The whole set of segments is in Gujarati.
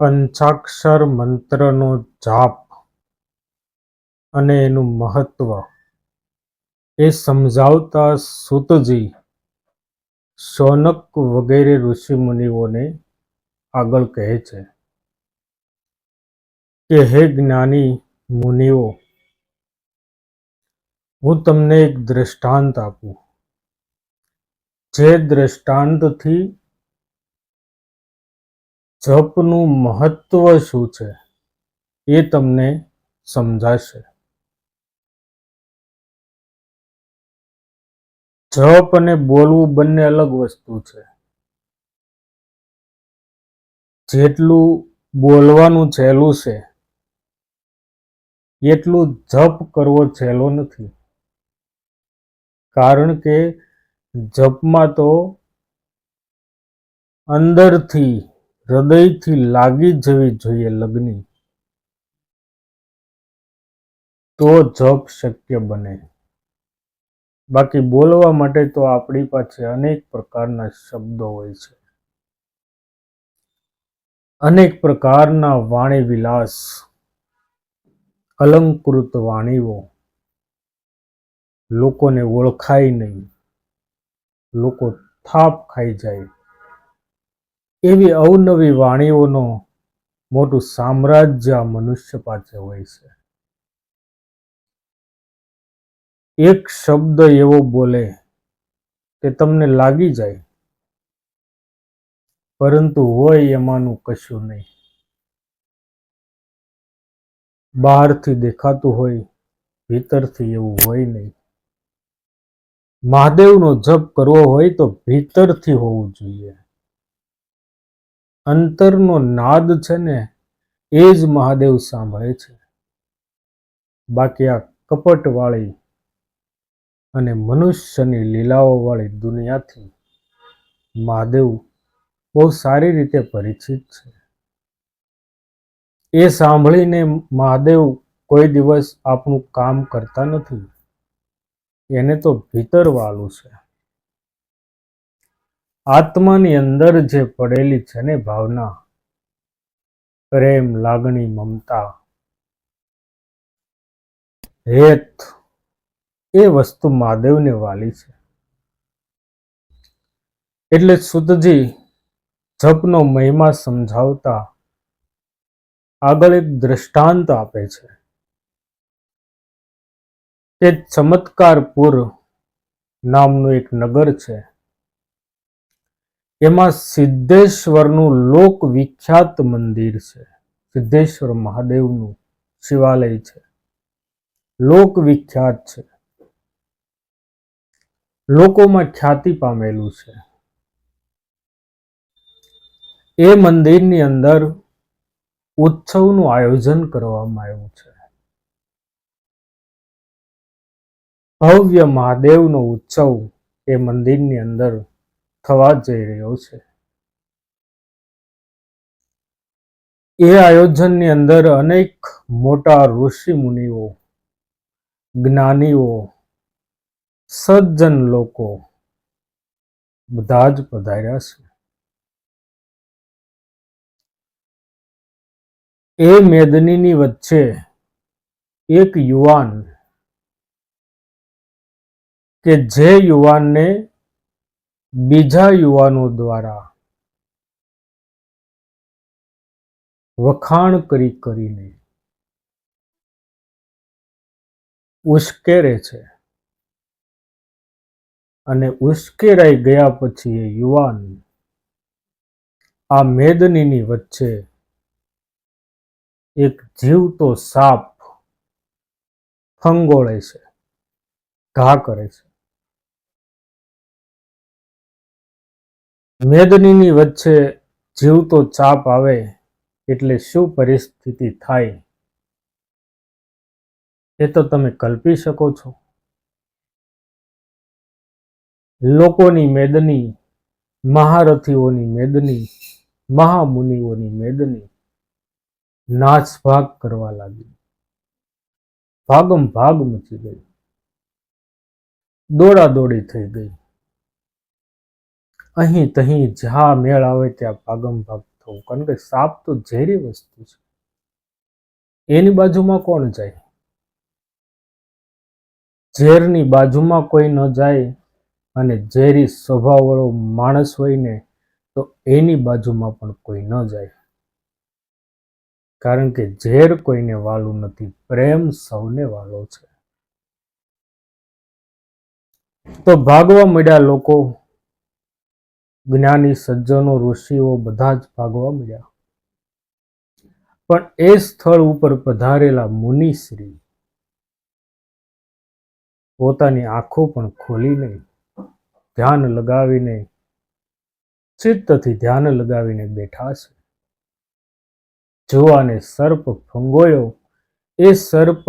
પંચાક્ષર મંત્રનો જાપ અને એનું મહત્વ એ સમજાવતા સૂતજી શૌનક વગેરે ઋષિમુનિઓને આગળ કહે છે કે હે જ્ઞાની મુનિઓ, હું તમને એક દ્રષ્ટાંત આપું, જે દ્રષ્ટાંતથી જપનું મહત્વ શું છે એ તમને સમજાશે. જપ અને બોલવું બંને અલગ વસ્તુ છે. જેટલું બોલવાનું સહેલું છે એટલું જપ કરવો સહેલો નથી. કારણ કે જપમાં તો અંદરથી હૃદયથી લાગી જવી જોઈએ લગ્ની, તો જપ શક્ય બને. બાકી બોલવા માટે તો આપણી પાસે અનેક પ્રકારના શબ્દો હોય છે, અનેક પ્રકારના વાણી વિલાસ, અલંકૃત વાણીઓ, લોકોને ઓળખાય નહીં, લોકો થાપ ખાઈ જાય એવી અવનવી વાણીઓનો મોટું સામ્રાજ્ય આ મનુષ્ય પાસે હોય છે. એક શબ્દ એવો બોલે કે તમને લાગી જાય, પરંતુ હોય એમાંનું કશું નહીં. બહારથી દેખાતું હોય, ભીતરથી એવું હોય નહીં. મહાદેવનો જપ કરવો હોય તો ભીતરથી હોવું જોઈએ. અંતરનો નાદ છે ને એ જ મહાદેવ સાંભળે છે. બાકી આ કપટવાળી અને મનુષ્યની લીલાઓવાળી દુનિયાથી મહાદેવ બહુ સારી રીતે પરિચિત છે. એ સાંભળીને મહાદેવ કોઈ દિવસ આપણું કામ કરતા નથી. એને તો ભીતરવાળું છે. આત્માની અંદર જે પડેલી છે ને ભાવના, પ્રેમ, લાગણી, મમતા, હેત, એ વસ્તુ મહાદેવને વાલી છે. એટલે સૂતજી જપનો મહિમા સમજાવતા આગળ એક દ્રષ્ટાંત આપે છે કે ચમત્કારપુર નામનું એક નગર છે. એમાં સિદ્ધેશ્વરનું લોક વિખ્યાત મંદિર છે. સિદ્ધેશ્વર મહાદેવનું શિવાલય છે, લોક વિખ્યાત છે, લોકોમાં ખ્યાતિ પામેલું છે. એ મંદિરની અંદર ઉત્સવનું આયોજન કરવામાં આવ્યું છે. ભવ્ય મહાદેવનો ઉત્સવ એ મંદિરની અંદર થવા જઈ રહ્યો છે. એ આયોજનની અંદર અનેક મોટા ઋષિ મુનિઓ, જ્ઞાનીઓ, સજ્જન લોકો બધા જ પધાર્યા છે. એ મેદનીની વચ્ચે એક યુવાન, કે જે યુવાનને બીજા યુવાનો દ્વારા વખાણ કરીને ઉશ્કેરે છે, અને ઉશ્કેરાઈ ગયા પછી એ યુવાન આ મેદનીની વચ્ચે એક જીવતો સાપ ફંગોળે છે, ઘા કરે છે. મેદનીની વચ્ચે જીવતો સાપ આવે એટલે શું પરિસ્થિતિ થાય એ તો તમે કલ્પી શકો છો. લોકોની મેદની, મહારથીઓની મેદની, મહામુનિઓની મેદની નાસભાગ કરવા લાગી. ભાગમ ભાગ મચી ગઈ, દોડાદોડી થઈ ગઈ. અહીં તહીં જ્યાં મેળ આવે ત્યાં ભાગમ ભાગ થવું, કારણ કે સાપ તો ઝેરી વસ્તુ છે. એની બાજુમાં કોણ જાય? ઝેરની બાજુમાં કોઈ ન જાય, અને ઝેરી સ્વભાવવાળો માણસ હોય ને તો એની બાજુમાં પણ કોઈ ન જાય, કારણ કે ઝેર કોઈને વાલું નથી, પ્રેમ સૌને વાલો છે. તો ભાગવા મળ્યા લોકો, જ્ઞાની સજ્જનો ઋષિઓ બધા જ ભાગવા મળ્યા. પણ એ સ્થળ ઉપર પધારેલા મુનિશ્રી પોતાની આંખો પણ ખોલી નહીં, ધ્યાન લગાવીને, ચિત્તથી ધ્યાન લગાવીને બેઠા છે. જોવાને સર્પ ફંગોયો, એ સર્પ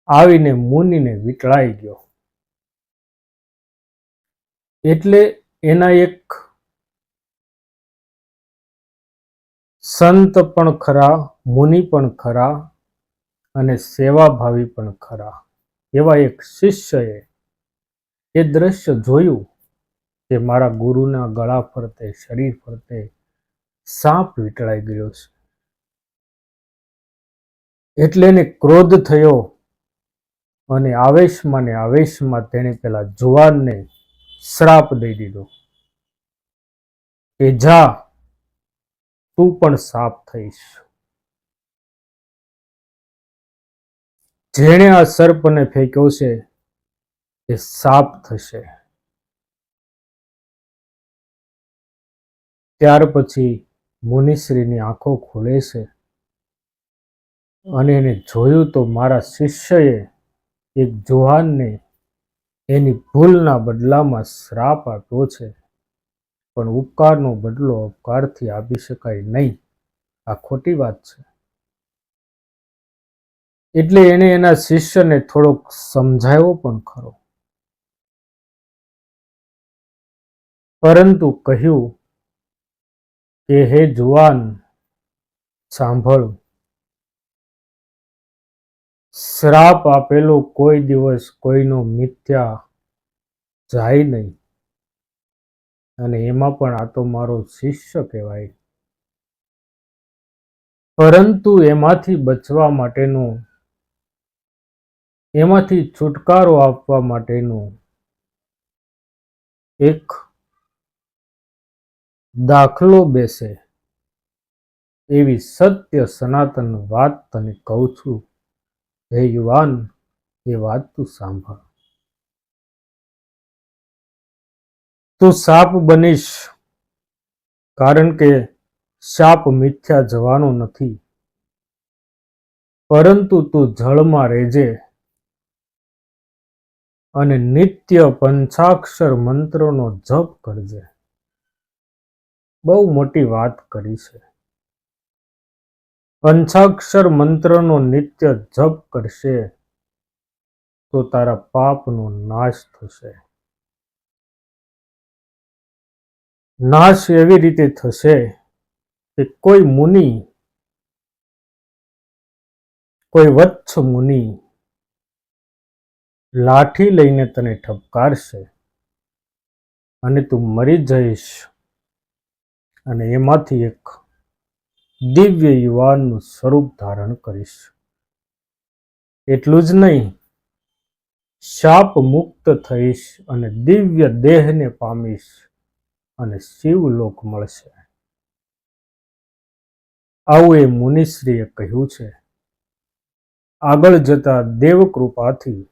આવીને મુનિને વીંટળાઈ ગયો. એટલે એના એક સંત પણ ખરા, મુનિ પણ ખરા, અને સેવાભાવી પણ ખરા એવા એક શિષ્યએ એ દ્રશ્ય જોયું કે મારા ગુરુના ગળા ફરતે, શરીર ફરતે સાપ વીંટળાઈ ગયો છે. એટલે એને ક્રોધ થયો, અને આવેશમાં તેણે પેલા જુવાનને શ્રાપ દઈ દીધો કે જા, તું પણ સાપ થઈશ. જેણે આ સર્પને ફેંક્યો છે એ સાપ થશે. ત્યાર પછી મુનિશ્રીની આંખો ખુલે છે, અને એને જોયું તો મારા શિષ્યએ એક જુવાનને એની ભૂલના બદલામાં શ્રાપ આપ્યો છે, પણ ઉપકારનો બદલો ઉપકારથી આપી શકાય નહીં, આ ખોટી વાત છે. એટલે એને એના શિષ્યને થોડોક સમજાવ્યો પણ ખરો, પરંતુ કહ્યું કે હે જુવાન, સાંભળ, શ્રાપ આપેલો કોઈ દિવસ કોઈનો મિથ્યા જાય નહીં, અને એમાં પણ આ તો મારો શિષ્ય કહેવાય. પરંતુ એમાંથી બચવા માટેનું, એમાંથી છુટકારો આપવા માટેનું એક દાખલો બેસે એવી સત્ય સનાતન વાત તને કહું છું. હે યુવાન, એ વાત તું સાંભળ. તું સાપ બનીશ, કારણ કે સાપ મિથ્યા જવાનો નથી, પરંતુ તું જળમાં રહેજે અને નિત્ય પંચાક્ષર મંત્રનો જપ કરજે. બહુ મોટી વાત કરી છે. પંચાક્ષર મંત્રનો નિત્ય જપ કરશે તો તારા પાપનો નાશ થશે. નાશ એવી રીતે થશે કે કોઈ મુનિ, કોઈ વત્સ મુનિ લાઠી લઈને તને ઠપકારશે અને તું મરી જઈશ, અને એમાંથી એક દિવ્ય યુવાનનું સ્વરૂપ ધારણ કરીશ. એટલું જ નહીં, શાપ મુક્ત થઈશ અને દિવ્ય દેહને પામીશ, અને શિવલોક મળશે. આવું એ મુનિશ્રીએ કહ્યું છે. આગળ જતા દેવકૃપાથી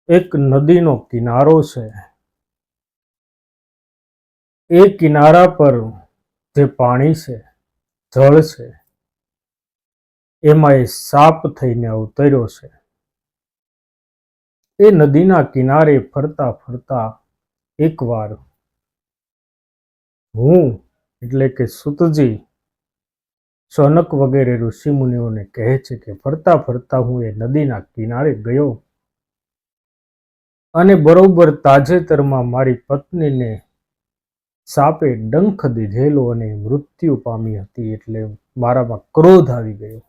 એક નદીનો કિનારો છે. એ કિનારા પર જે પાણી છે, જળ છે, એમાં એ સાપ થઈને અવતર્યો છે. એ નદીના કિનારે ફરતા ફરતા એકવાર હું એટલે કે સુતજી શૌનક વગેરે ઋષિમુનિઓને કહે છે કે ફરતા ફરતા હું એ નદીના કિનારે ગયો, અને બરોબર તાજેતરમાં મારી પત્નીને સાપે ડંખ દીધેલો અને મૃત્યુ પામી હતી. એટલે મારામાં ક્રોધ આવી ગયો,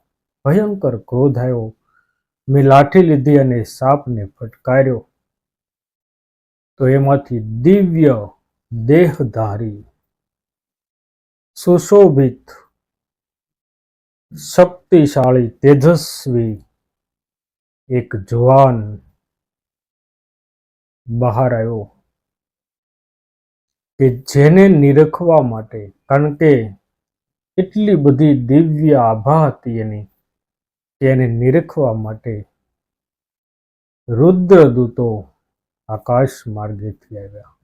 ભયંકર ક્રોધ આવ્યો. મેં લાઠી લીધી અને સાપને ફટકાર્યો, તો એમાંથી દિવ્ય દેહધારી સુશોભિત, શક્તિશાળી, તેજસ્વી એક જવાન બહાર આવ્યો કે જેને નિરખવા માટે, કારણ કે એટલી બધી દિવ્ય આભા હતી એની, તેને નિરખવા માટે રુદ્રદૂતો આકાશ માર્ગેથી આવ્યા.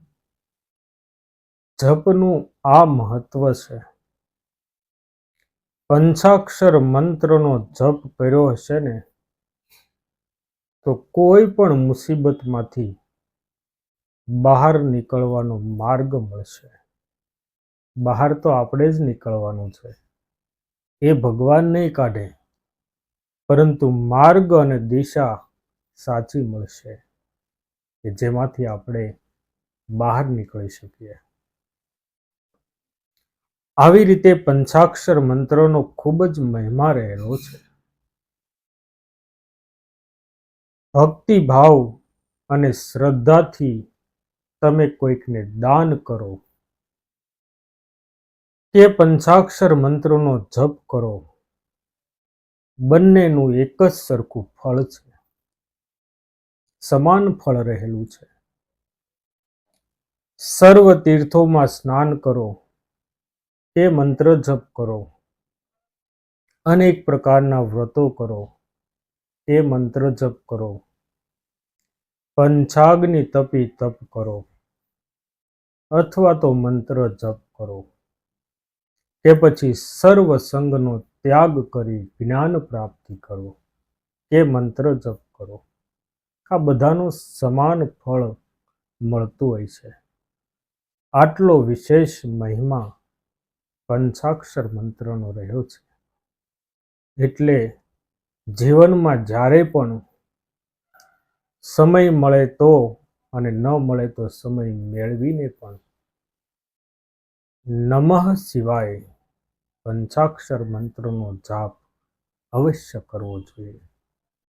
જપનું આ મહત્વ છે. પંચાક્ષર મંત્રનો જપ કર્યો હશે ને તો કોઈ પણ મુસીબતમાંથી બહાર નીકળવાનો માર્ગ મળશે. બહાર તો આપણે જ નીકળવાનું છે, એ ભગવાન નહીં કાઢે, પરંતુ માર્ગ અને દિશા સાચી મળશે કે જેમાંથી આપણે બહાર નીકળી શકીએ. આવી રીતે પંચાક્ષર મંત્રનો ખૂબ જ મહિમા રહેલો છે. ભક્તિભાવ અને શ્રદ્ધાથી તમે કોઈકને દાન કરો કે પંચાક્ષર મંત્રનો જપ કરો, બંનેનું એક જ સરખું ફળ છે, સમાન ફળ રહેલું છે. સર્વ તીર્થોમાં સ્નાન કરો કે મંત્ર જપ કરો, અનેક પ્રકારના વ્રતો કરો કે મંત્ર જપ કરો, પંચાગ્નિ તપી તપ કરો અથવા તો મંત્ર જપ કરો કે પછી સર્વ સંગનો ત્યાગ કરી જ્ઞાન પ્રાપ્તિ કરો કે મંત્ર જપ કરો, આ બધાનું સમાન ફળ મળતું હોય છે. આટલો વિશેષ મહિમા પંચાક્ષર મંત્રનો રહ્યો છે. એટલે જીવનમાં જ્યારે પણ સમય મળે તો અને ન મળે તો સમય મેળવીને પણ નમઃ શિવાય પંચાક્ષર મંત્રનો જાપ અવશ્ય કરવો જોઈએ.